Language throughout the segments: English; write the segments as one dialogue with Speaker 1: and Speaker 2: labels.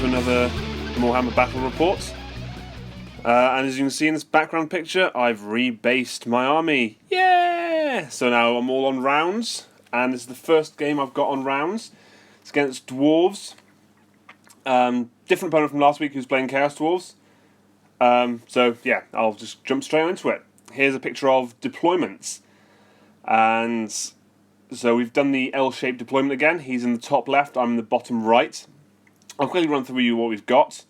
Speaker 1: to another Moarhammer battle report. And as you can see in this background picture, I've rebased my army. Yeah! So now I'm all on rounds, and this is the first game I've got on rounds. It's against Dwarves. Different opponent from last week who's playing Chaos Dwarves. So yeah, I'll just jump straight into it. Here's a picture of deployments. And so we've done the L-shaped deployment again. He's in the top left, I'm in the bottom right. I'll quickly run through you what we've got.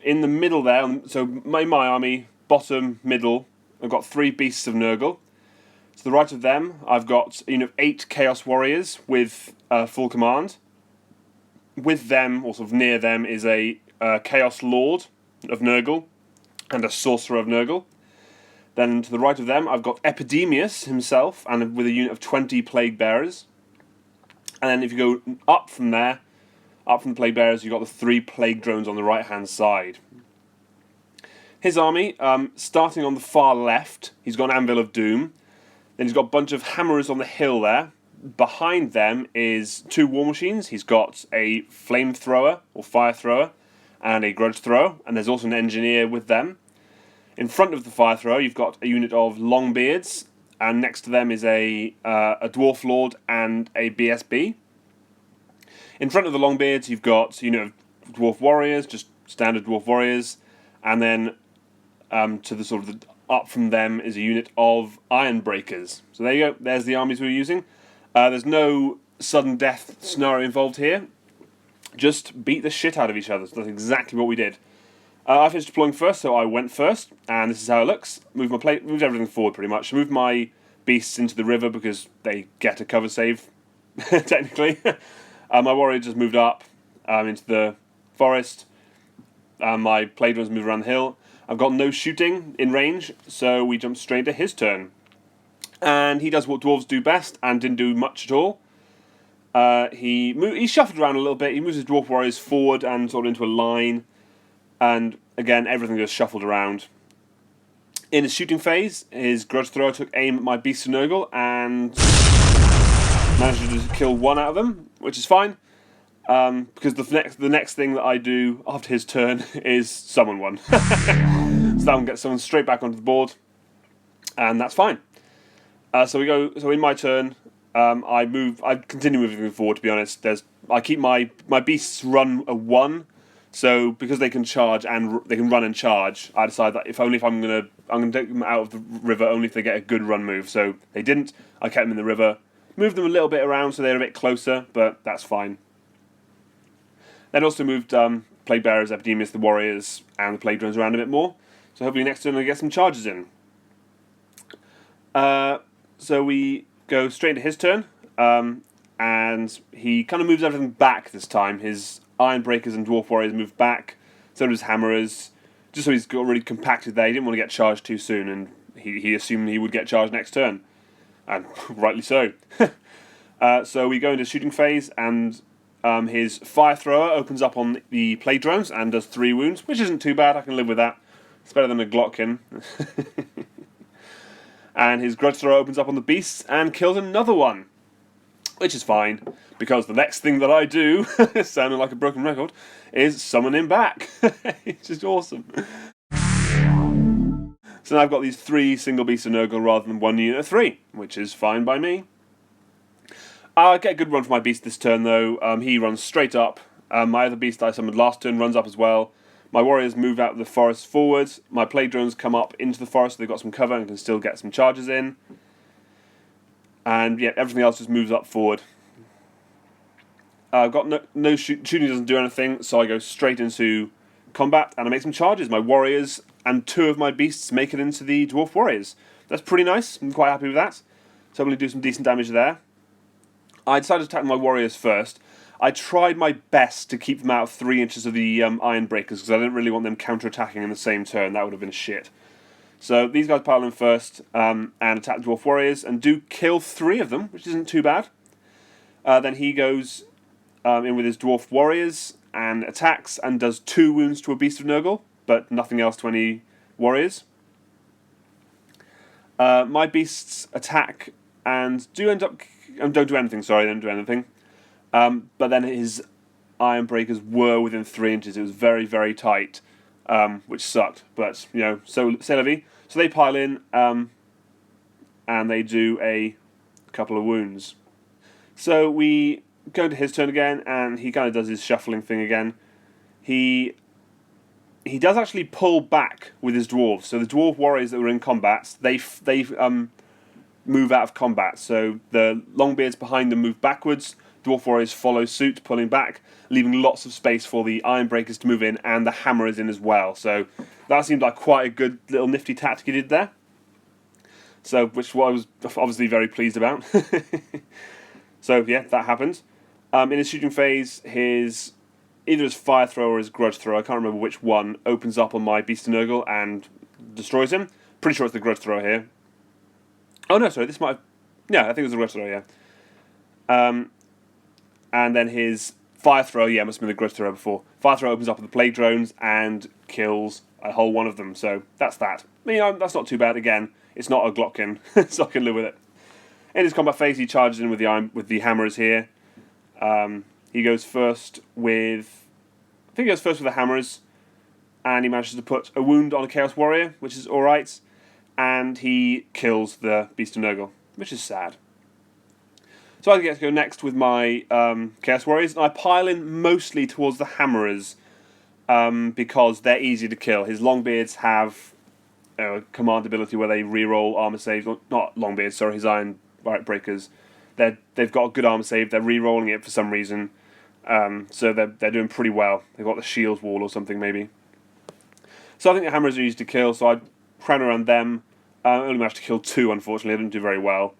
Speaker 1: In the middle there, so my army, bottom, middle, I've got 3 Beasts of Nurgle. To the right of them, I've got 8 Chaos Warriors with full command. With them, or sort of near them, is a Chaos Lord of Nurgle and a Sorcerer of Nurgle. Then to the right of them, I've got Epidemius himself, and with a unit of 20 Plague Bearers. And then if you go up from there, up from the Plague Bearers, you've got the 3 Plague Drones on the right-hand side. His army, starting on the far left, he's got an Anvil of Doom. Then he's got a bunch of Hammerers on the hill there. Behind them is 2 War Machines. He's got a Flamethrower, or Fire Thrower, and a Grudge Thrower. And there's also an Engineer with them. In front of the Fire Thrower, you've got a unit of Longbeards. And next to them is a Dwarf Lord and a BSB. In front of the Longbeards, you've got a unit of Dwarf Warriors, just standard Dwarf Warriors, and then to the sort of up from them is a unit of Iron Breakers. So there you go. There's the armies we're using. There's no sudden death scenario involved here. Just beat the shit out of each other. So that's exactly what we did. I finished deploying first, so I went first, and this is how it looks. Moved everything forward pretty much. Moved my beasts into the river because they get a cover save, technically. My warrior just moved up into the forest. My Plague Drones moved around the hill. I've got no shooting in range, so we jump straight into his turn. And he does what dwarves do best, and didn't do much at all. He shuffled around a little bit. He moves his dwarf warriors forward and sort of into a line. And again, everything just shuffled around. In his shooting phase, his Grudge Thrower took aim at my Beast of Nurgle and managed to kill 1 out of them, which is fine. Because the next thing that I do after his turn is summon one. So that one gets summoned straight back onto the board, and that's fine. So in my turn, I continue moving forward. To be honest, I keep my beasts run a 1, so because they can charge and they can run and charge, I decide that if I'm gonna take them out of the river only if they get a good run move. So they didn't. I kept them in the river, moved them a little bit around so they're a bit closer, but that's fine. Then also moved Plague Bearers, Epidemius, the Warriors, and the Plague Drones around a bit more. So hopefully next turn I get some charges in. So we go straight into his turn, and he kind of moves everything back this time. His Iron Breakers and Dwarf Warriors move back, so does Hammerers, just so he's got really compacted there. He didn't want to get charged too soon, and he assumed he would get charged next turn, and rightly so. So we go into shooting phase, and his Fire Thrower opens up on the Plague Drones and does 3 wounds, which isn't too bad. I can live with that. It's better than a Glotkin. And his Grudge Thrower opens up on the Beasts and kills another one, which is fine, because the next thing that I do, sounding like a broken record, is summon him back. It's just awesome. So now I've got these 3 single Beasts of Nurgle rather than 1 unit of 3, which is fine by me. I get a good run for my beast this turn though. He runs straight up. My other beast I summoned last turn runs up as well. My warriors move out of the forest forwards. My Plague Drones come up into the forest, so they've got some cover and can still get some charges in. And yeah, everything else just moves up forward. I've got no shooting doesn't do anything, so I go straight into combat and I make some charges. My warriors and 2 of my beasts make it into the Dwarf Warriors. That's pretty nice. I'm quite happy with that. So I'm going to do some decent damage there. I decided to attack my warriors first. I tried my best to keep them out of 3 inches of the Iron Breakers because I didn't really want them counter-attacking in the same turn. That would have been shit. So these guys pile in first and attack the Dwarf Warriors and do kill 3 of them, which isn't too bad. Then he goes in with his Dwarf Warriors and attacks and does 2 wounds to a Beast of Nurgle, but nothing else to any warriors. My beasts attack and do end up... don't do anything, sorry, they don't do anything. But then his iron breakers were within 3 inches. It was very, very tight, which sucked. But, you know, so c'est la vie. So they pile in, and they do a couple of wounds. So we go to his turn again, and he kind of does his shuffling thing again. He does actually pull back with his dwarves. So the dwarf warriors that were in combat, they move out of combat. So the longbeards behind them move backwards. Dwarf warriors follow suit, pulling back, leaving lots of space for the iron breakers to move in, and the hammerers in as well. So that seemed like quite a good little nifty tactic he did there. So, which I was obviously very pleased about. So yeah, that happened. In his shooting phase, either his fire throw or his grudge throw, I can't remember which one, opens up on my Beast of Nurgle and destroys him. Pretty sure it's the grudge throw here. Oh no, sorry, this might have... Yeah, I think it was the grudge throw, yeah. And then his fire throw, yeah, must have been the grudge throw before. Fire throw opens up with the plague drones and kills a whole one of them, so that's that. You know, that's not too bad. Again, it's not a Glockkin, so I can live with it. In his combat phase, he charges in with the hammerers here. He goes first with... I think he goes first with the hammerers, and he manages to put a wound on a Chaos Warrior, which is alright, and he kills the Beast of Nurgle, which is sad. So I get to go next with my Chaos Warriors, and I pile in mostly towards the hammerers, because they're easy to kill. His Longbeards have a command ability where they reroll armor saves. Not Longbeards, sorry, his Iron Breakers. They've got a good armor save. They're rerolling it for some reason, so they're doing pretty well. They've got the shield wall or something maybe. So I think the hammerers are easy to kill. So I crown around them. I only managed to kill 2, unfortunately. I didn't do very well.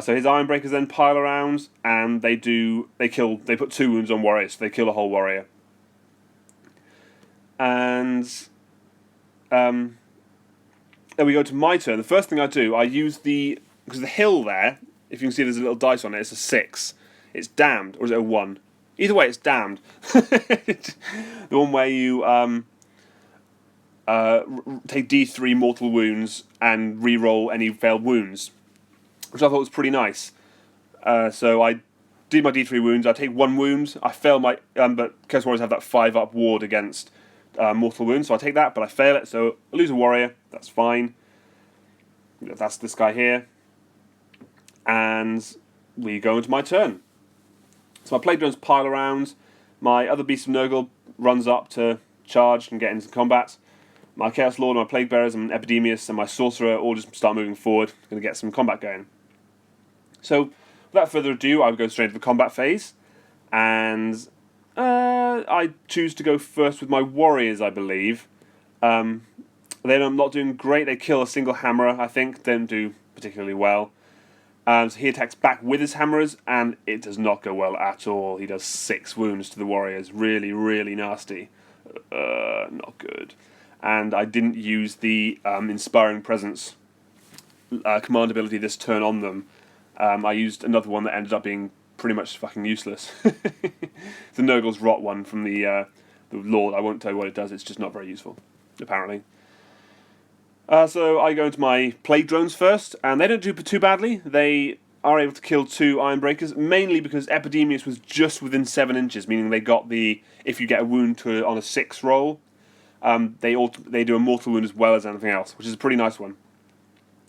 Speaker 1: So his Iron Breakers then pile around, and they put 2 wounds on warriors. So they kill a whole warrior. And then we go to my turn. The first thing I do, I use because the hill there, if you can see there's a little dice on it, it's a 6. It's damned, or is it a 1? Either way, it's damned. The one where you take D3 mortal wounds and re-roll any failed wounds, which I thought was pretty nice. So I do my D3 wounds, I take 1 wound, I fail my... but Chaos Warriors have that 5-up ward against mortal wounds, so I take that, but I fail it, so I lose a warrior, that's fine. That's this guy here. And we go into my turn. So my plague drones pile around, my other Beast of Nurgle runs up to charge and get into combat. My Chaos Lord, my Plague Bearers, and Epidemius, and my Sorcerer all just start moving forward, going to get some combat going. So, without further ado, I would go straight into the combat phase, and I choose to go first with my Warriors, I believe. Then I'm not doing great. They kill a single hammerer, I think. They don't do particularly well. So he attacks back with his hammerers, and it does not go well at all. He does 6 wounds to the Warriors. Really, really nasty. Not good. And I didn't use the Inspiring Presence command ability this turn on them. I used another one that ended up being pretty much fucking useless. The Nurgle's Rot one from the Lord. I won't tell you what it does. It's just not very useful, apparently. So I go into my Plague Drones first, and they don't do too badly. They are able to kill 2 Iron Breakers, mainly because Epidemius was just within 7 inches, meaning they got if you get a wound on a 6 roll, they do a mortal wound as well as anything else, which is a pretty nice one.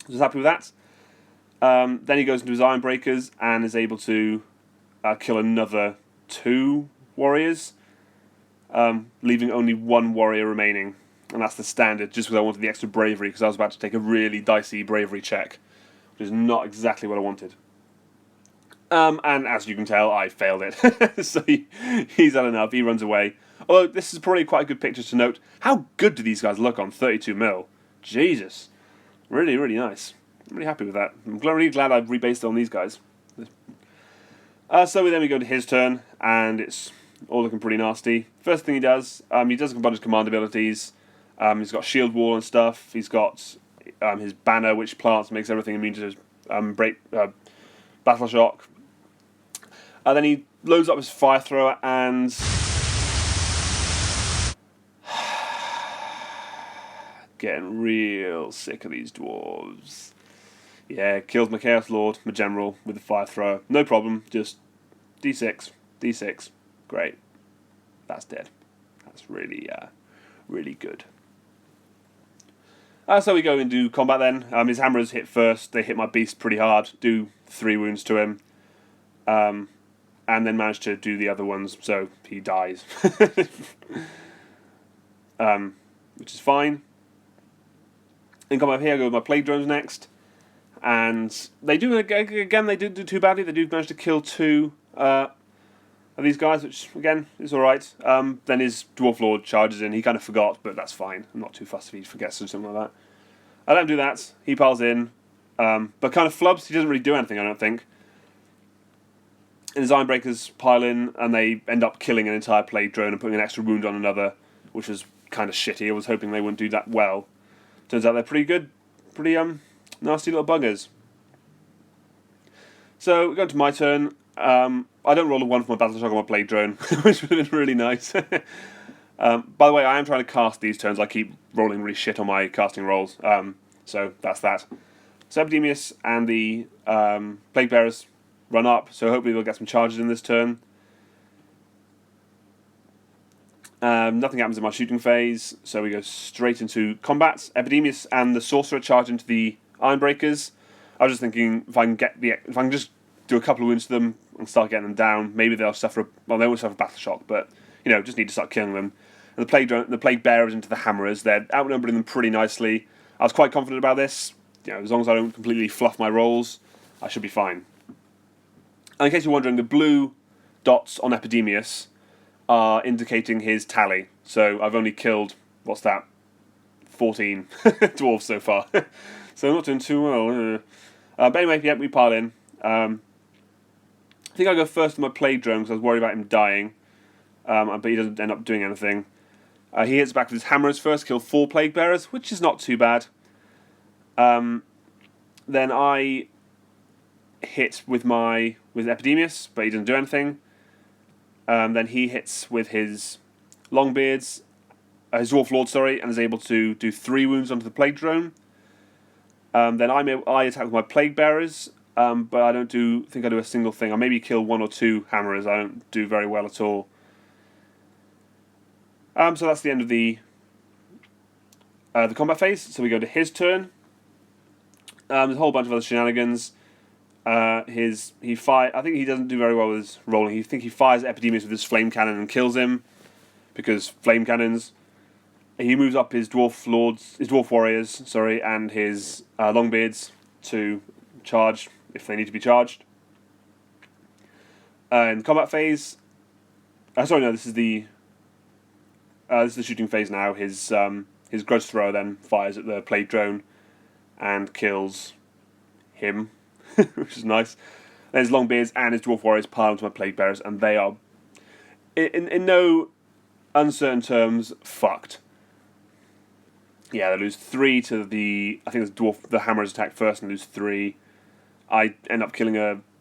Speaker 1: So I was happy with that. Then he goes into his Iron Breakers and is able to kill another 2 warriors, leaving only 1 warrior remaining. And that's the standard, just because I wanted the extra bravery, because I was about to take a really dicey bravery check, which is not exactly what I wanted. And as you can tell, I failed it. So he's had enough, he runs away. Although, this is probably quite a good picture to note. How good do these guys look on 32mm? Jesus. Really, really nice. I'm really happy with that. I'm really glad I've rebased on these guys. So then we go to his turn, and it's all looking pretty nasty. First thing he does a bunch of command abilities. He's got shield wall and stuff. He's got his banner, which plants, makes everything immune to battle shock. Then he loads up his fire thrower and getting real sick of these dwarves. Yeah, kills my Chaos Lord, my general, with the fire thrower. No problem, just D6, D6. Great. that's dead. That's really, really good. So we go into combat then. His hammers hit first. They hit my beast pretty hard. Do 3 wounds to him. And then manage to do the other ones, so he dies. Which is fine. Then come up here, I go with my plague drones next. And they do, again, they didn't do too badly. They do manage to kill 2 of these guys, which, again, is alright. Then his Dwarf Lord charges in. He kind of forgot, but that's fine. I'm not too fussed if he forgets or something like that. I let him do that. He piles in. But kind of flubs. He doesn't really do anything, I don't think. And his Ironbreakers pile in, and they end up killing an entire plague drone and putting an extra wound on another, which was kind of shitty. I was hoping they wouldn't do that well. Turns out they're pretty good. Pretty nasty little buggers. So we go to my turn. I don't roll a 1 for my battle shock on my plague drone, which would have been really nice. By the way, I am trying to cast these turns. I keep rolling really shit on my casting rolls. So that's that. So Epidemius and the Plague Bearers run up, so hopefully we'll get some charges in this turn. Nothing happens in my shooting phase, so we go straight into combat. Epidemius and the Sorcerer charge into the Ironbreakers. I was just thinking if I can just do a couple of wounds to them and start getting them down, maybe they'll suffer. Well, they won't suffer battle shock, but just need to start killing them. And the Plague Bearers into the Hammerers. They're outnumbering them pretty nicely. I was quite confident about this. As long as I don't completely fluff my rolls, I should be fine. And in case you're wondering, the blue dots on Epidemius are indicating his tally. So I've only killed, 14 dwarves so far. So I'm not doing too well. But anyway, yeah, we pile in. I think I go first with my Plague Drone because I was worried about him dying. But he doesn't end up doing anything. He hits back with his hammers first, kill 4 Plague Bearers, which is not too bad. Then I hit with Epidemius, but he doesn't do anything. Then he hits with his Longbeards, his Dwarf Lord, and is able to do 3 wounds onto the Plague Drone. Then I attack with my Plague Bearers, but I don't think I do a single thing. I maybe kill 1 or 2 Hammerers. I don't do very well at all. So that's the end of the combat phase. So we go to his turn. There's a whole bunch of other shenanigans. I think he doesn't do very well with his rolling. He fires Epidemius with his flame cannon and kills him because flame cannons. He moves up his dwarf warriors, and his Longbeards to charge if they need to be charged. In the combat phase, this is the shooting phase now. His grudge thrower then fires at the Plague Drone and kills him, which is nice. And his Longbeards and his Dwarf Warriors pile into my Plague Bearers, and they are, in no uncertain terms, fucked. Yeah, they lose 3 to the Hammerers attack first and lose 3. I end up killing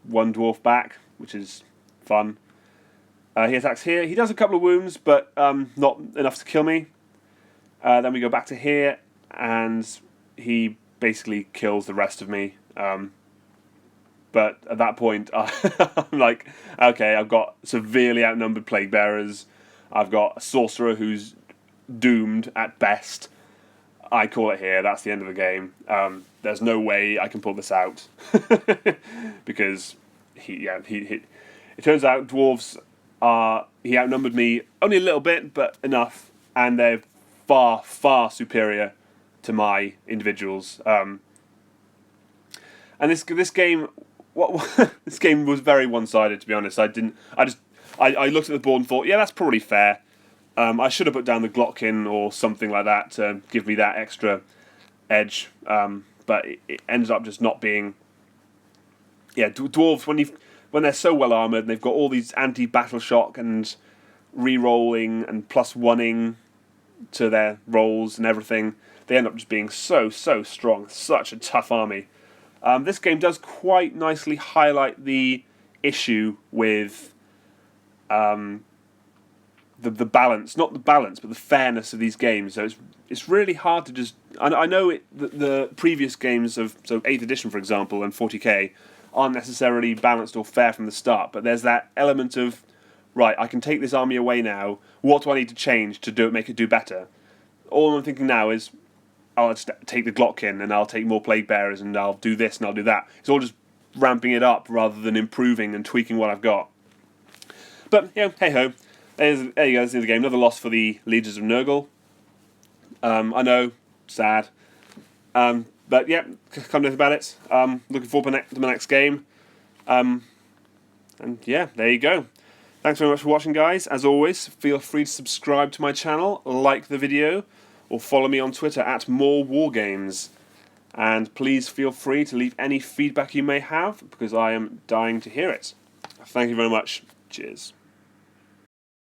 Speaker 1: one dwarf back, which is fun. He attacks here. He does a couple of wounds, but not enough to kill me. Then we go back to here, and he basically kills the rest of me. But at that point, I'm like, okay, I've got severely outnumbered Plague Bearers. I've got a Sorcerer who's doomed at best. I call it here. That's the end of the game. There's no way I can pull this out because it turns out dwarves he outnumbered me only a little bit, but enough, and they're far, far superior to my individuals. And this game, this game was very one-sided, to be honest. I looked at the board and thought, yeah, that's probably fair. I should have put down the Glockin or something like that to give me that extra edge, but it ends up just not being. Yeah, dwarves when they're so well armored, and they've got all these anti-battle shock and re-rolling and +1ing to their rolls and everything. They end up just being so strong, such a tough army. This game does quite nicely highlight the issue with the balance, not the balance, but the fairness of these games. So it's really hard to just. I know the previous games of 8th edition, for example, and 40k aren't necessarily balanced or fair from the start, but there's that element of right, I can take this army away now. What do I need to change to make it do better? All I'm thinking now is, I'll just take the Glotkin and I'll take more Plague Bearers and I'll do this and I'll do that. It's all just ramping it up rather than improving and tweaking what I've got. But, hey ho. There you go, that's the end of the game. Another loss for the Legions of Nurgle. I know, sad. But yeah, come to think about it. Looking forward to my next game. And yeah, there you go. Thanks very much for watching, guys. As always, feel free to subscribe to my channel, like the video, or follow me on Twitter at @morewargames. And please feel free to leave any feedback you may have, because I am dying to hear it. Thank you very much. Cheers.